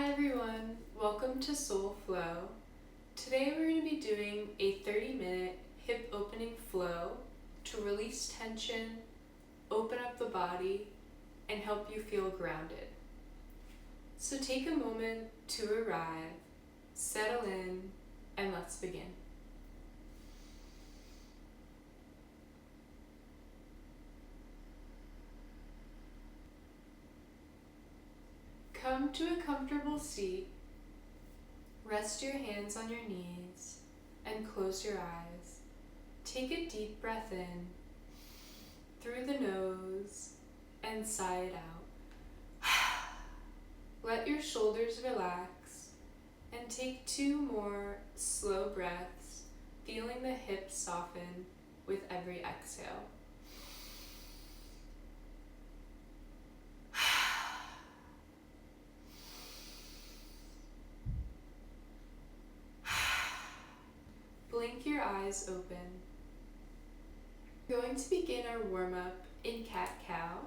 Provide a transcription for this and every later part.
Hi everyone, welcome to Soul Floww. Today we're going to be doing a 30-minute hip opening flow to release tension, open up the body, and help you feel grounded. So take a moment to arrive, settle in, and let's begin. Come to a comfortable seat. Rest your hands on your knees and close your eyes. Take a deep breath in through the nose and sigh it out. Let your shoulders relax and take 2 more slow breaths, feeling the hips soften with every exhale. Blink your eyes open. We're going to begin our warm-up in cat-cow.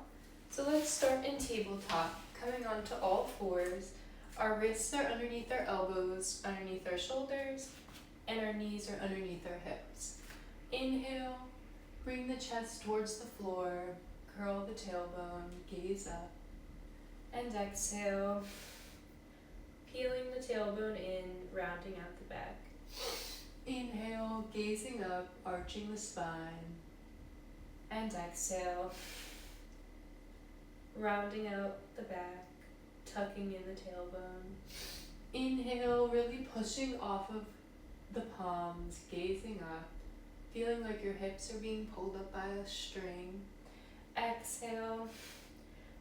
So let's start in tabletop, coming onto all fours. Our wrists are underneath our elbows, underneath our shoulders, and our knees are underneath our hips. Inhale, bring the chest towards the floor, curl the tailbone, gaze up. And exhale, peeling the tailbone in, rounding out the back. Inhale, gazing up, arching the spine. And exhale, rounding out the back, tucking in the tailbone. Inhale, really pushing off of the palms, gazing up, feeling like your hips are being pulled up by a string. Exhale,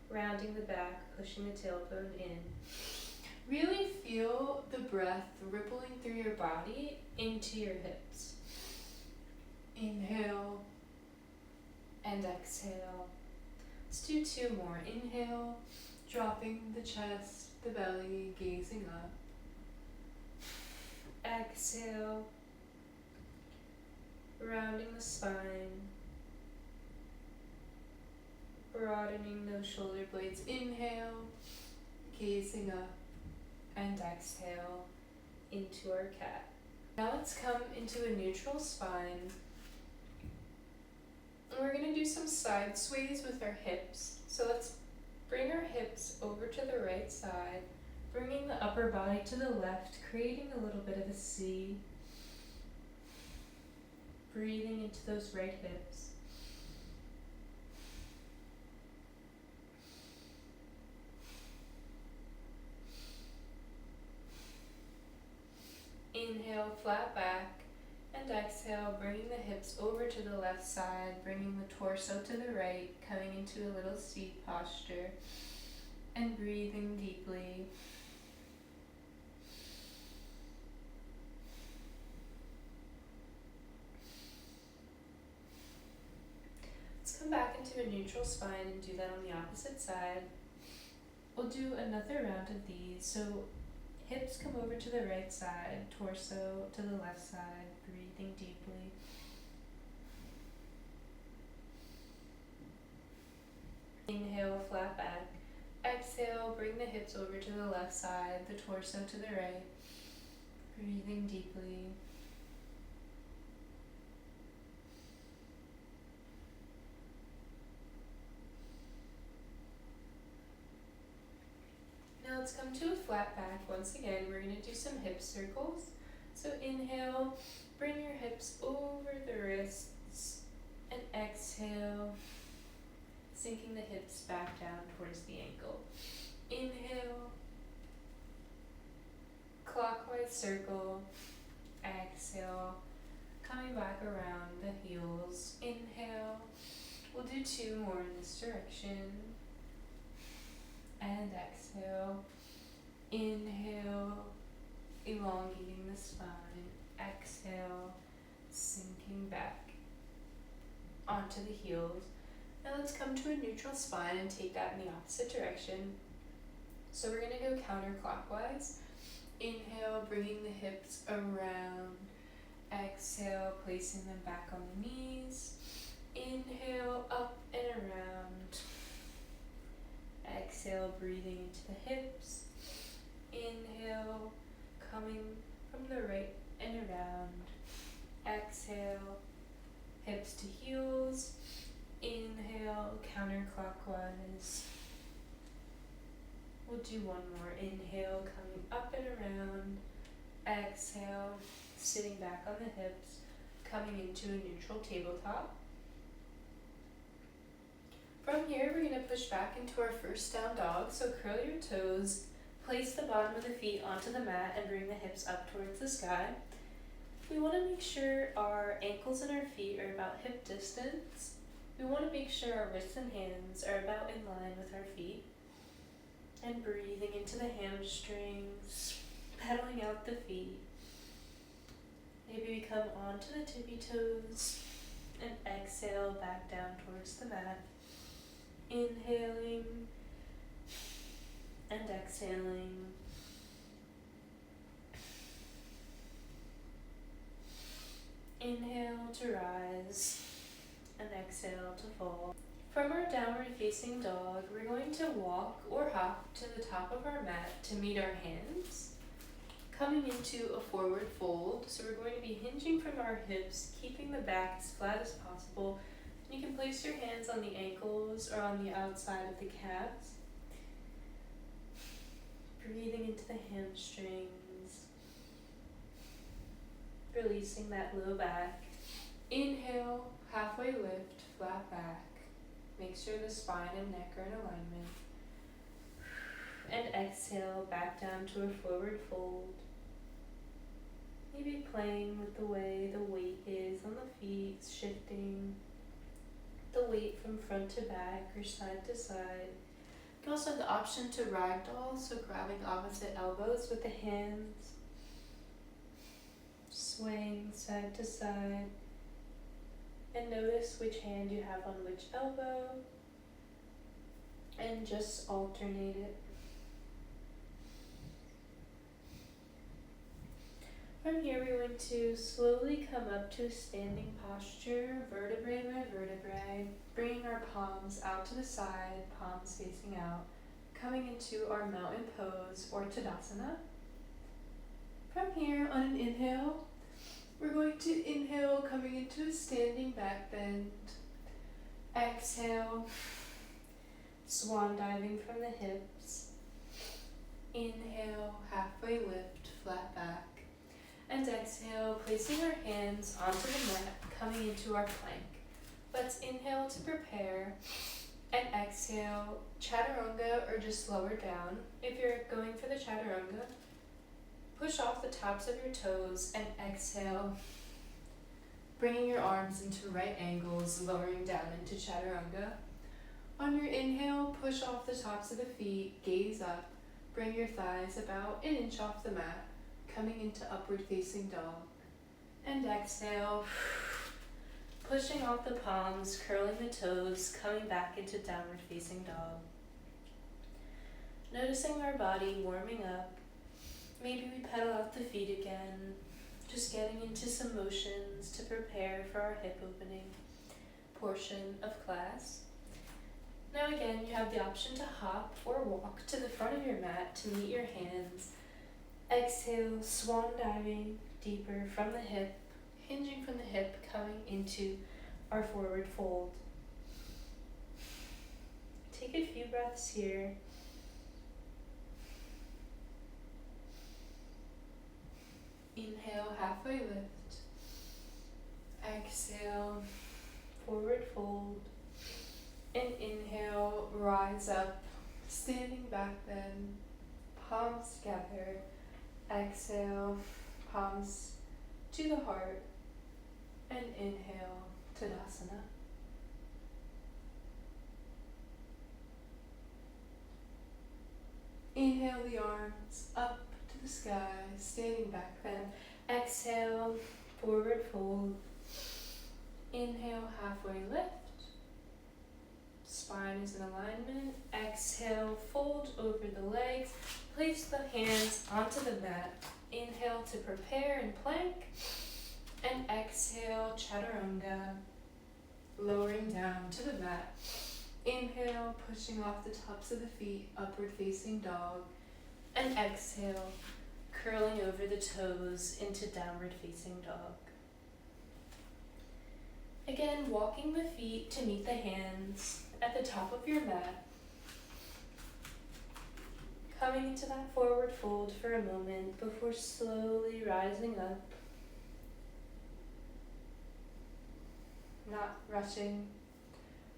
rounding the back, pushing the tailbone in. Really feel the breath rippling through your body into your hips. Inhale and exhale. Let's do 2 more. Inhale, dropping the chest, the belly, gazing up. Exhale, rounding the spine, broadening those shoulder blades. Inhale, gazing up, and exhale into our cat. Now let's come into a neutral spine. And we're going to do some side sways with our hips. So let's bring our hips over to the right side, bringing the upper body to the left, creating a little bit of a C. Breathing into those right hips. Inhale, flat back, and exhale, bringing the hips over to the left side, bringing the torso to the right, coming into a little C posture, and breathing deeply. Let's come back into a neutral spine and do that on the opposite side. We'll do another round of these. So hips come over to the right side, torso to the left side, breathing deeply. Inhale, flat back. Exhale, bring the hips over to the left side, the torso to the right, breathing deeply. Now let's come to a flat back. Once again, we're going to do some hip circles. So inhale, bring your hips over the wrists, and exhale, sinking the hips back down towards the ankle. Inhale, clockwise circle, exhale, coming back around the heels. Inhale, we'll do 2 more in this direction. And exhale, inhale, elongating the spine, exhale, sinking back onto the heels. Now let's come to a neutral spine and take that in the opposite direction. So we're going to go counterclockwise. Inhale, bringing the hips around, exhale, placing them back on the knees. Inhale, up and around. Exhale, breathing into the hips. Inhale, from the right and around. Exhale, hips to heels. Inhale, counterclockwise. We'll do one more. Inhale, coming up and around. Exhale, sitting back on the hips, coming into a neutral tabletop. From here, we're going to push back into our first down dog. So curl your toes, place the bottom of the feet onto the mat, and bring the hips up towards the sky. We want to make sure our ankles and our feet are about hip distance. We want to make sure our wrists and hands are about in line with our feet. And breathing into the hamstrings, pedaling out the feet. Maybe we come onto the tippy toes and exhale back down towards the mat. Inhaling and exhaling. Inhale to rise and exhale to fall. From our downward facing dog, we're going to walk or hop to the top of our mat to meet our hands, coming into a forward fold. So we're going to be hinging from our hips, keeping the back as flat as possible. You can place your hands on the ankles or on the outside of the calves. Breathing into the hamstrings, releasing that low back. Inhale, halfway lift, flat back. Make sure the spine and neck are in alignment. And exhale, back down to a forward fold. Maybe playing with the way the weight is on the feet, shifting the weight from front to back or side to side. You can also have the option to ragdoll, so grabbing opposite elbows with the hands, swaying side to side. And notice which hand you have on which elbow, and just alternate it. From here, we're going to slowly come up to a standing posture, vertebrae by vertebrae, bringing our palms out to the side, palms facing out, coming into our mountain pose or Tadasana. From here, on an inhale, we're going to inhale, coming into a standing back bend. Exhale, swan diving from the hips. Inhale, halfway lift, flat back. And exhale, placing our hands onto the mat, coming into our plank. Let's inhale to prepare, and exhale, chaturanga or just lower down. If you're going for the chaturanga, push off the tops of your toes and exhale, bringing your arms into right angles, lowering down into chaturanga. On your inhale, push off the tops of the feet, gaze up, bring your thighs about an inch off the mat, coming into upward facing dog. And exhale, pushing off the palms, curling the toes, coming back into downward facing dog. Noticing our body warming up. Maybe we pedal out the feet again, just getting into some motions to prepare for our hip opening portion of class. Now again, you have the option to hop or walk to the front of your mat to meet your hands. Exhale, swan diving deeper from the hip, hinging from the hip, coming into our forward fold. Take a few breaths here. Inhale, halfway lift. Exhale, forward fold. And inhale, rise up, standing back bend, palms together. Exhale, palms to the heart. And inhale, Tadasana. Inhale the arms up to the sky, standing back bend. Exhale, forward fold. Inhale, halfway lift. Spine is in alignment. Exhale, fold over the legs. Place the hands onto the mat. Inhale to prepare and plank. And exhale, chaturanga. Lowering down to the mat. Inhale, pushing off the tops of the feet, upward facing dog. And exhale, curling over the toes into downward facing dog. Again, walking the feet to meet the hands at the top of your mat. Coming into that forward fold for a moment before slowly rising up. Not rushing,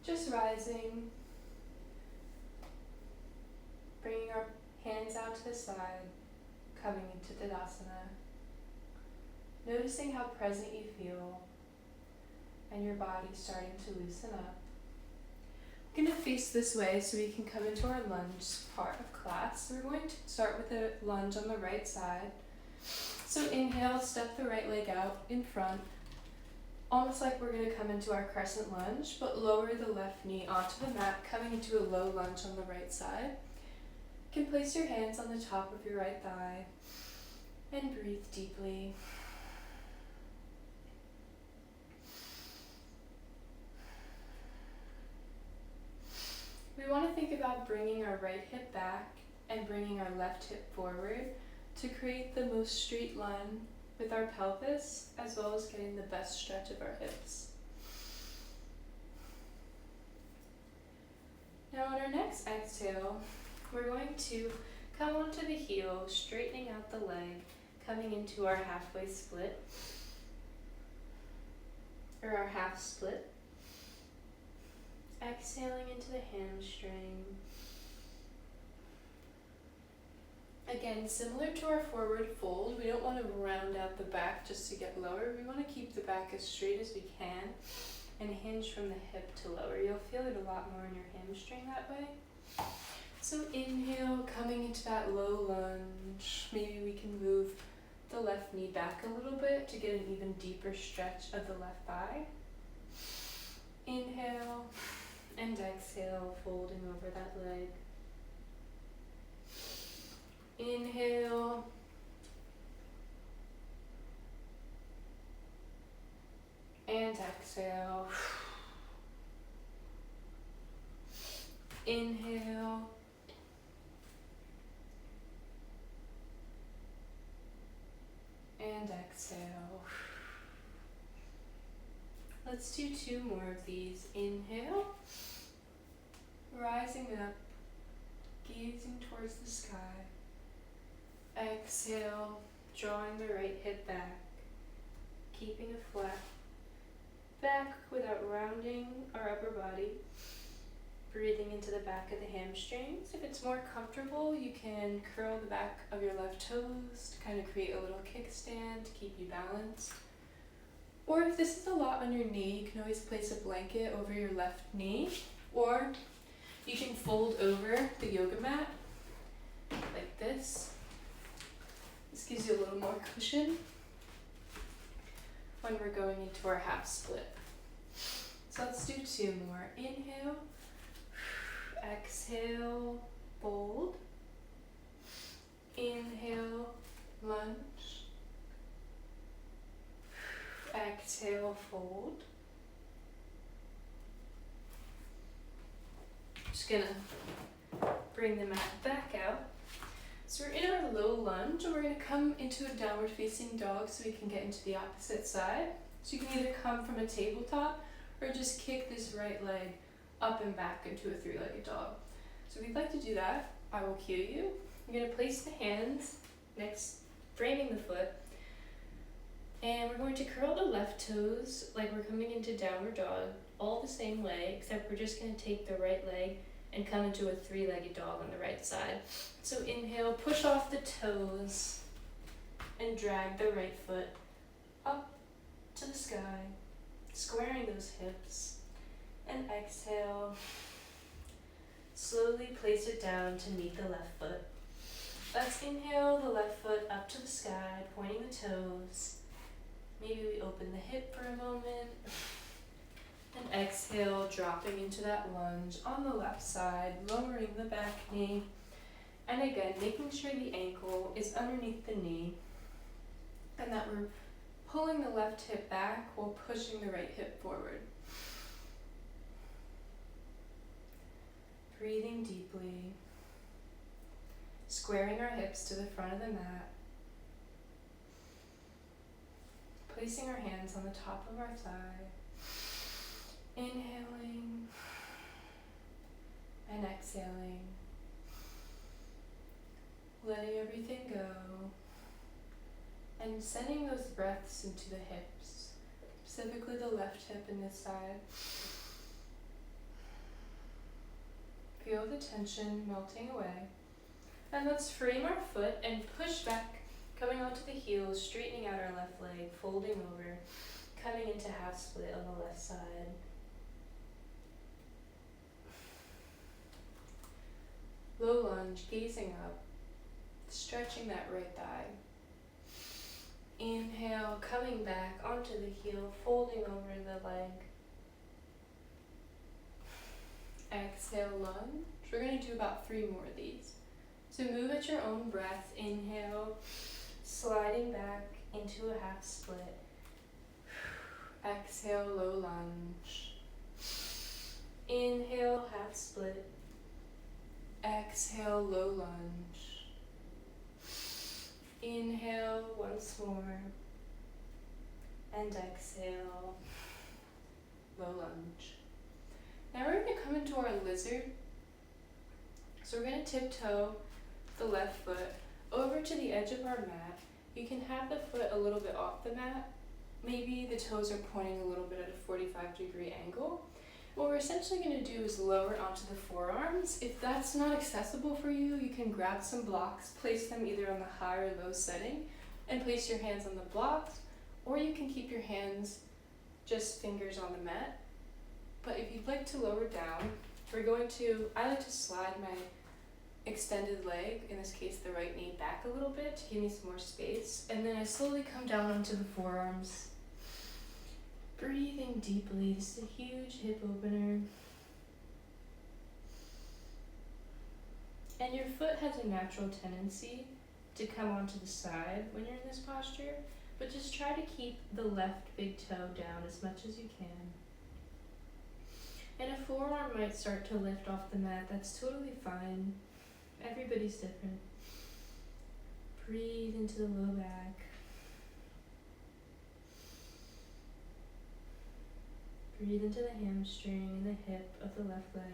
just rising. Bringing our hands out to the side, coming into Tadasana. Noticing how present you feel and your body starting to loosen up. We're going to face this way so we can come into our lunge part of class. We're going to start with a lunge on the right side. So inhale, step the right leg out in front, almost like we're going to come into our crescent lunge, but lower the left knee onto the mat, coming into a low lunge on the right side. You can place your hands on the top of your right thigh and breathe deeply. We want to think about bringing our right hip back and bringing our left hip forward to create the most straight line with our pelvis, as well as getting the best stretch of our hips. Now on our next exhale, we're going to come onto the heel, straightening out the leg, coming into our halfway split, or our half split. Exhaling into the hamstring. Again, similar to our forward fold, we don't want to round out the back just to get lower. We want to keep the back as straight as we can and hinge from the hip to lower. You'll feel it a lot more in your hamstring that way. So inhale, coming into that low lunge. Maybe we can move the left knee back a little bit to get an even deeper stretch of the left thigh. Inhale. And exhale, folding over that leg. Inhale. And exhale. Inhale. And exhale. Let's do 2 more of these. Inhale. Rising up, gazing towards the sky. Exhale, drawing the right hip back, keeping a flat back without rounding our upper body. Breathing into the back of the hamstrings. If it's more comfortable, you can curl the back of your left toes to kind of create a little kickstand to keep you balanced. Or if this is a lot on your knee, you can always place a blanket over your left knee, or you can fold over the yoga mat like this. This gives you a little more cushion when we're going into our half split. So let's do 2 more. Inhale, exhale, fold. Inhale, lunge. Exhale, fold. Just gonna bring the mat back out. So we're in our low lunge, and we're gonna come into a downward facing dog so we can get into the opposite side. So you can either come from a tabletop or just kick this right leg up and back into a 3-legged dog. So if you'd like to do that, I will cue you. You're gonna place the hands next, framing the foot, and we're going to curl the left toes like we're coming into downward dog, all the same way, except we're just going to take the right leg and come into a 3-legged dog on the right side. So inhale, push off the toes and drag the right foot up to the sky, squaring those hips. And exhale, slowly place it down to meet the left foot. Let's inhale the left foot up to the sky, pointing the toes. Maybe we open the hip for a moment. And exhale, dropping into that lunge on the left side, lowering the back knee. And again, making sure the ankle is underneath the knee and that we're pulling the left hip back while pushing the right hip forward. Breathing deeply, squaring our hips to the front of the mat, placing our hands on the top of our thigh. Inhaling and exhaling. Letting everything go. And sending those breaths into the hips, specifically the left hip and this side. Feel the tension melting away. And let's frame our foot and push back, coming onto the heels, straightening out our left leg, folding over, coming into half split on the left side. Low lunge, gazing up, stretching that right thigh. Inhale, coming back onto the heel, folding over the leg. Exhale, lunge. We're going to do about 3 more of these. So move at your own breath. Inhale, sliding back into a half split. Exhale, low lunge. Inhale, half split. Exhale, low lunge. Inhale once more. And exhale, low lunge. Now we're going to come into our lizard. So we're going to tiptoe the left foot over to the edge of our mat. You can have the foot a little bit off the mat. Maybe the toes are pointing a little bit at a 45-degree angle. What we're essentially going to do is lower onto the forearms. If that's not accessible for you, you can grab some blocks, place them either on the high or low setting, and place your hands on the blocks, or you can keep your hands just fingers on the mat. But if you'd like to lower down, I like to slide my extended leg, in this case the right knee, back a little bit to give me some more space, and then I slowly come down onto the forearms. Breathing deeply. This is a huge hip opener. And your foot has a natural tendency to come onto the side when you're in this posture, but just try to keep the left big toe down as much as you can. And a forearm might start to lift off the mat. That's totally fine. Everybody's different. Breathe into the low back. Breathe into the hamstring and the hip of the left leg.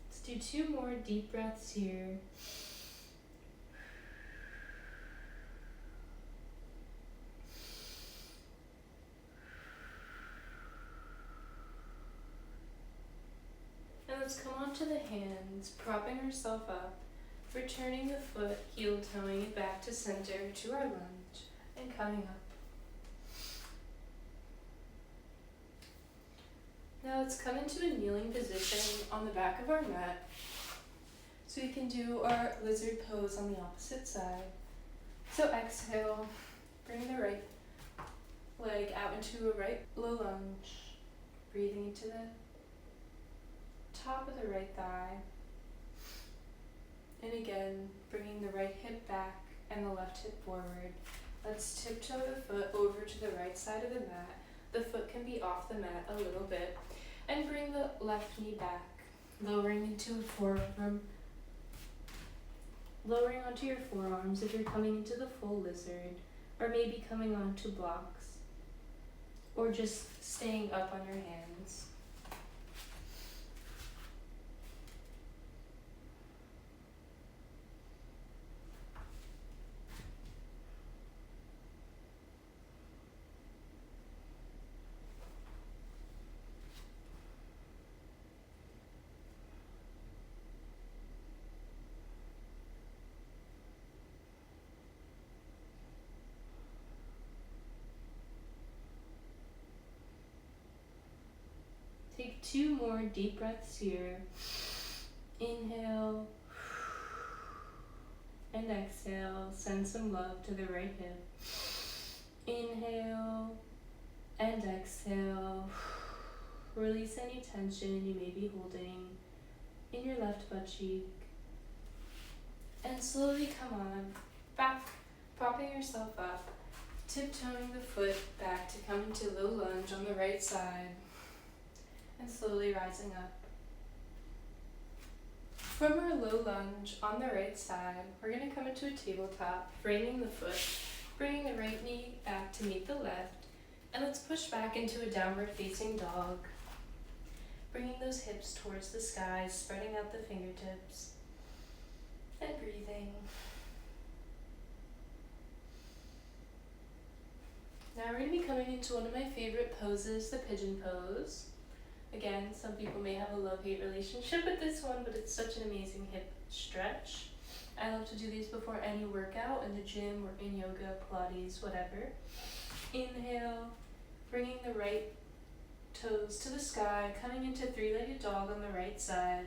Let's do 2 more deep breaths here. Let's come onto the hands, propping ourselves up, returning the foot, heel toeing it back to center to our lunge, and coming up. Now let's come into a kneeling position on the back of our mat, so we can do our lizard pose on the opposite side. So exhale, bring the right leg out into a right low lunge, breathing into the top of the right thigh, and again bringing the right hip back and the left hip forward. Let's tiptoe the foot over to the right side of the mat. The foot can be off the mat a little bit, and bring the left knee back, lowering into a forearm, lowering onto your forearms if you're coming into the full lizard, or maybe coming onto blocks, or just staying up on your hands. Take 2 more deep breaths here. Inhale and exhale. Send some love to the right hip. Inhale and exhale. Release any tension you may be holding in your left butt cheek. And slowly come on back, propping yourself up. Tiptoeing the foot back to come into low lunge on the right side and slowly rising up. From our low lunge on the right side, we're going to come into a tabletop, framing the foot, bringing the right knee back to meet the left, and let's push back into a downward facing dog. Bringing those hips towards the sky, spreading out the fingertips, and breathing. Now we're going to be coming into one of my favorite poses, the pigeon pose. Again, some people may have a love-hate relationship with this one, but it's such an amazing hip stretch. I love to do these before any workout in the gym or in yoga, Pilates, whatever. Inhale, bringing the right toes to the sky, coming into three-legged dog on the right side.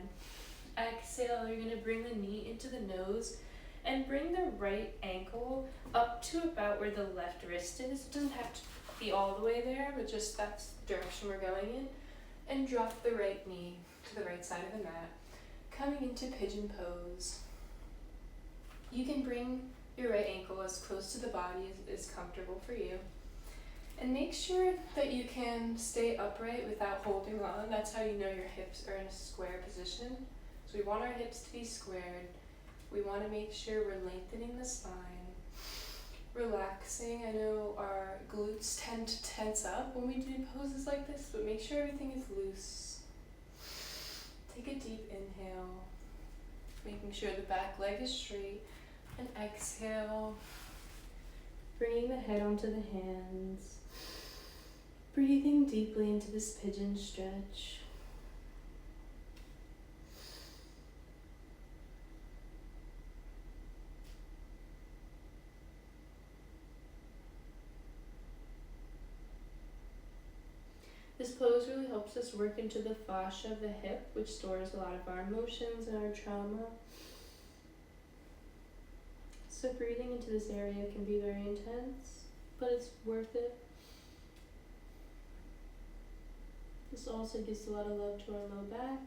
Exhale, you're going to bring the knee into the nose and bring the right ankle up to about where the left wrist is. It doesn't have to be all the way there, but just that's the direction we're going in. And drop the right knee to the right side of the mat, coming into pigeon pose. You can bring your right ankle as close to the body as is comfortable for you. And make sure that you can stay upright without holding on. That's how you know your hips are in a square position. So we want our hips to be squared. We want to make sure we're lengthening the spine, relaxing. I know our glutes tend to tense up when we do poses like this, but make sure everything is loose. Take a deep inhale, making sure the back leg is straight, and exhale, bringing the head onto the hands, breathing deeply into this pigeon stretch. This pose really helps us work into the fascia of the hip, which stores a lot of our emotions and our trauma. So breathing into this area can be very intense, but it's worth it. This also gives a lot of love to our low back.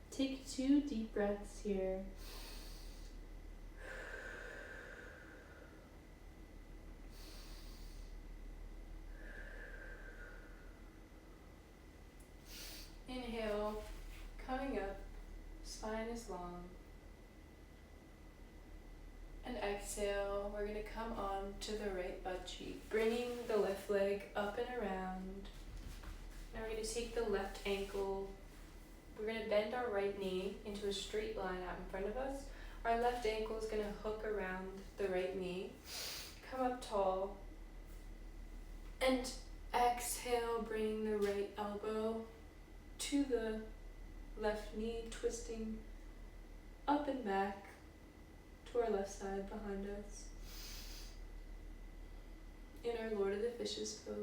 Take 2 deep breaths here. Inhale, coming up, spine is long. And exhale, we're going to come on to the right butt cheek, bringing the left leg up and around. Now we're going to take the left ankle. We're going to bend our right knee into a straight line out in front of us. Our left ankle is going to hook around the right knee. Come up tall. And exhale, bringing the right elbow to the left knee, twisting up and back to our left side behind us. In our Lord of the Fishes pose.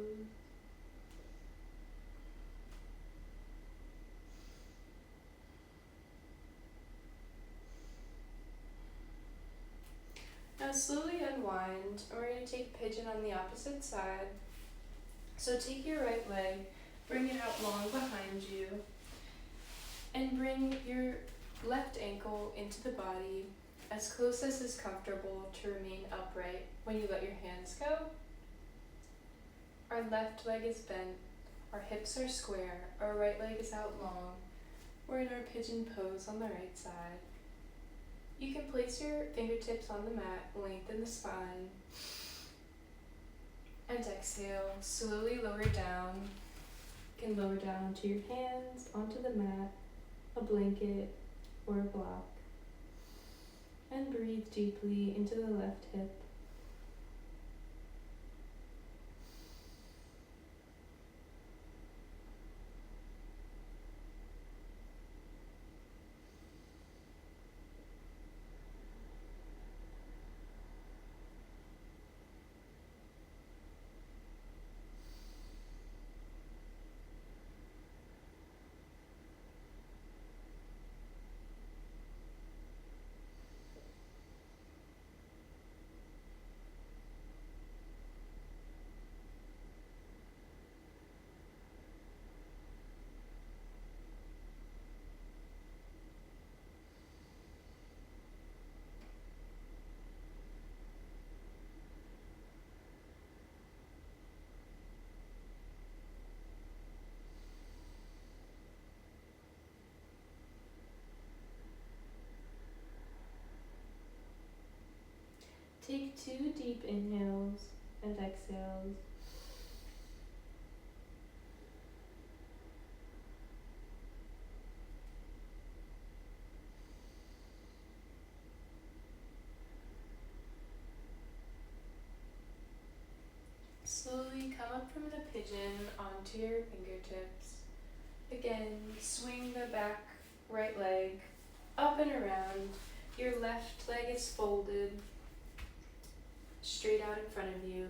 Now slowly unwind, and we're going to take pigeon on the opposite side. So take your right leg, bring it out long behind you, and bring your left ankle into the body as close as is comfortable to remain upright when you let your hands go. Our left leg is bent, our hips are square, our right leg is out long. We're in our pigeon pose on the right side. You can place your fingertips on the mat, lengthen the spine, and exhale, slowly lower down. You can lower down onto your hands, onto the mat, a blanket, or a block. And breathe deeply into the left hip. Take 2 deep inhales and exhales. Slowly come up from the pigeon onto your fingertips. Again, swing the back right leg up and around. Your left leg is folded straight out in front of you.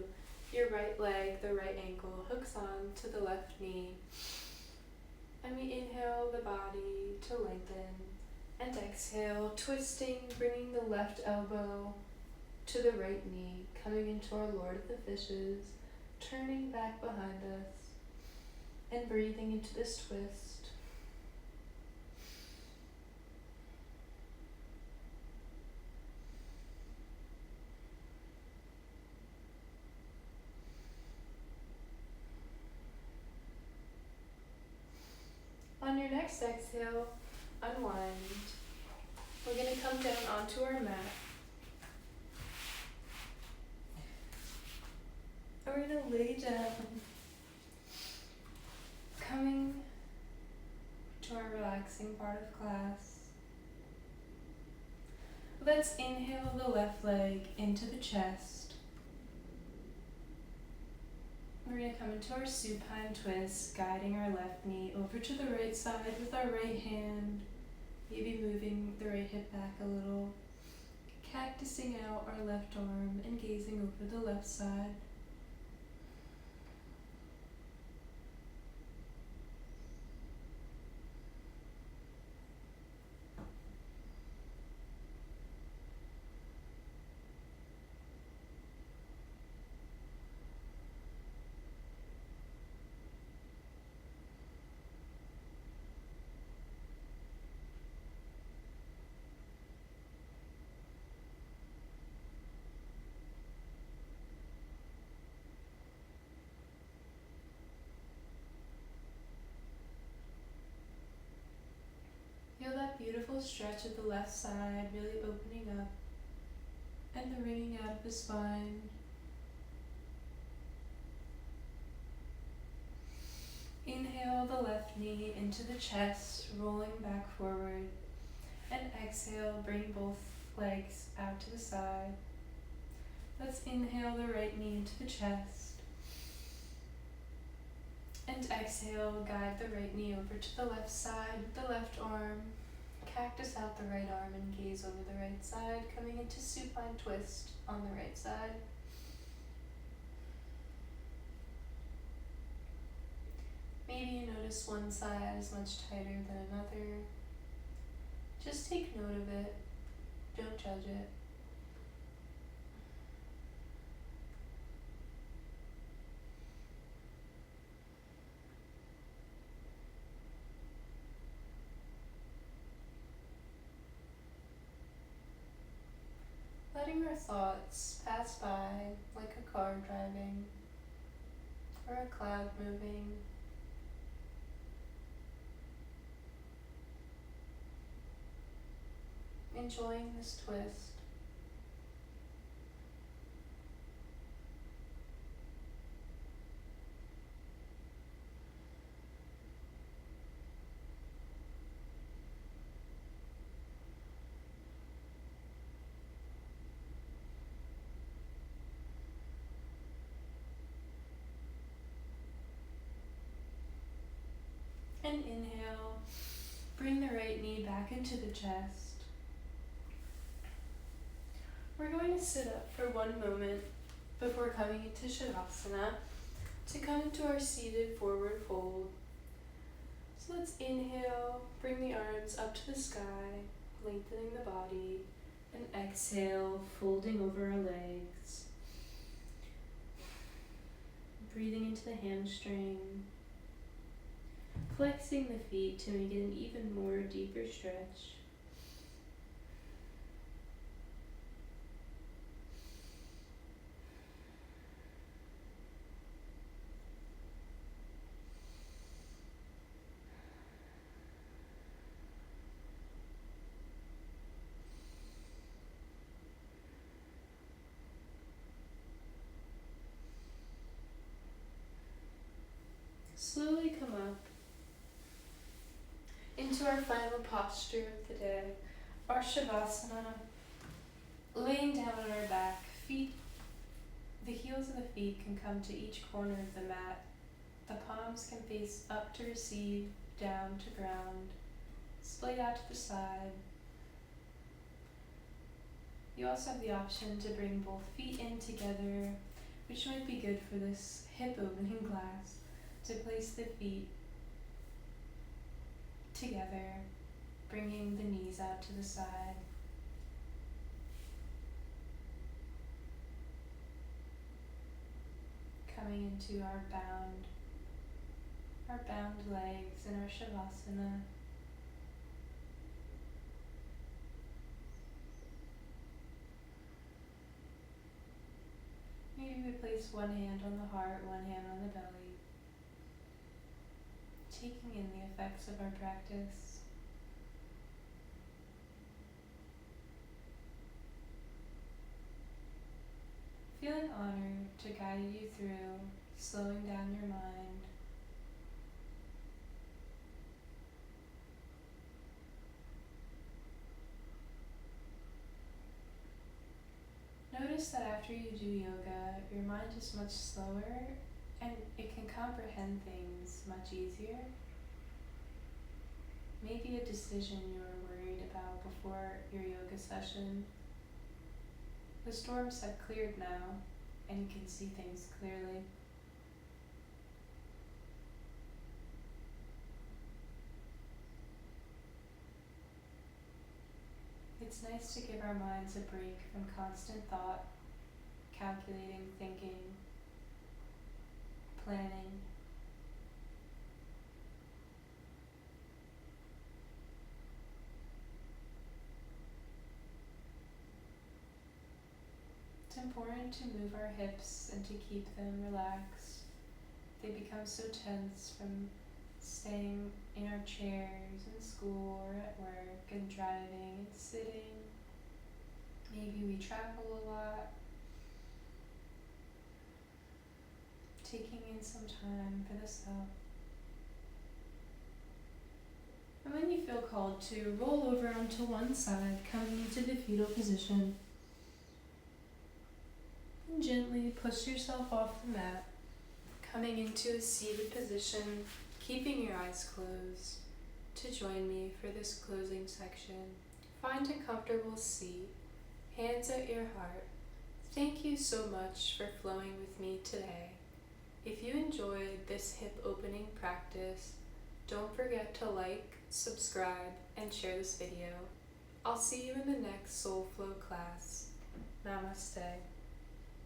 Your right leg, the right ankle, hooks on to the left knee. And we inhale the body to lengthen. And exhale, twisting, bringing the left elbow to the right knee, coming into our Lord of the Fishes, turning back behind us, and breathing into this twist. On your next exhale, unwind. We're going to come down onto our mat. And we're going to lay down, coming to our relaxing part of class. Let's inhale the left leg into the chest. We're going to come into our supine twist, guiding our left knee over to the right side with our right hand, maybe moving the right hip back a little, cactusing out our left arm and gazing over the left side. Feel that beautiful stretch of the left side really opening up and the wringing out of the spine. Inhale the left knee into the chest, rolling back forward. And exhale, bring both legs out to the side. Let's inhale the right knee into the chest. And exhale, guide the right knee over to the left side with the left arm. Cactus out the right arm and gaze over the right side, coming into supine twist on the right side. Maybe you notice one side is much tighter than another. Just take note of it. Don't judge it. Letting our thoughts pass by like a car driving or a cloud moving. Enjoying this twist. And inhale, bring the right knee back into the chest. We're going to sit up for one moment before coming into Savasana to come into our seated forward fold. So let's inhale, bring the arms up to the sky, lengthening the body, and exhale, folding over our legs. Breathing into the hamstring. Flexing the feet to make it an even more deeper stretch. into our final posture of the day, our Savasana. Laying down on our back, the heels of the feet can come to each corner of the mat. The palms can face up to receive, down to ground, splayed out to the side. You also have the option to bring both feet in together, which might be good for this hip opening class, to place the feet together, bringing the knees out to the side. Coming into our bound legs in our Savasana. Maybe we place one hand on the heart, one hand on the belly, taking in the effects of our practice. Feeling honored to guide you through slowing down your mind. Notice that after you do yoga, your mind is much slower and it can comprehend things much easier. Maybe a decision you were worried about before your yoga session. The storms have cleared now and you can see things clearly. It's nice to give our minds a break from constant thought, calculating, thinking, planning. It's important to move our hips and to keep them relaxed. They become so tense from staying in our chairs in school or at work and driving and sitting. Maybe we travel a lot. Taking in some time for the self. And when you feel called to, roll over onto one side, coming into the fetal position. And gently push yourself off the mat, coming into a seated position, keeping your eyes closed. To join me for this closing section, find a comfortable seat, hands at your heart. Thank you so much for flowing with me today. If you enjoyed this hip opening practice, don't forget to like, subscribe, and share this video. I'll see you in the next Soul Flow class. Namaste.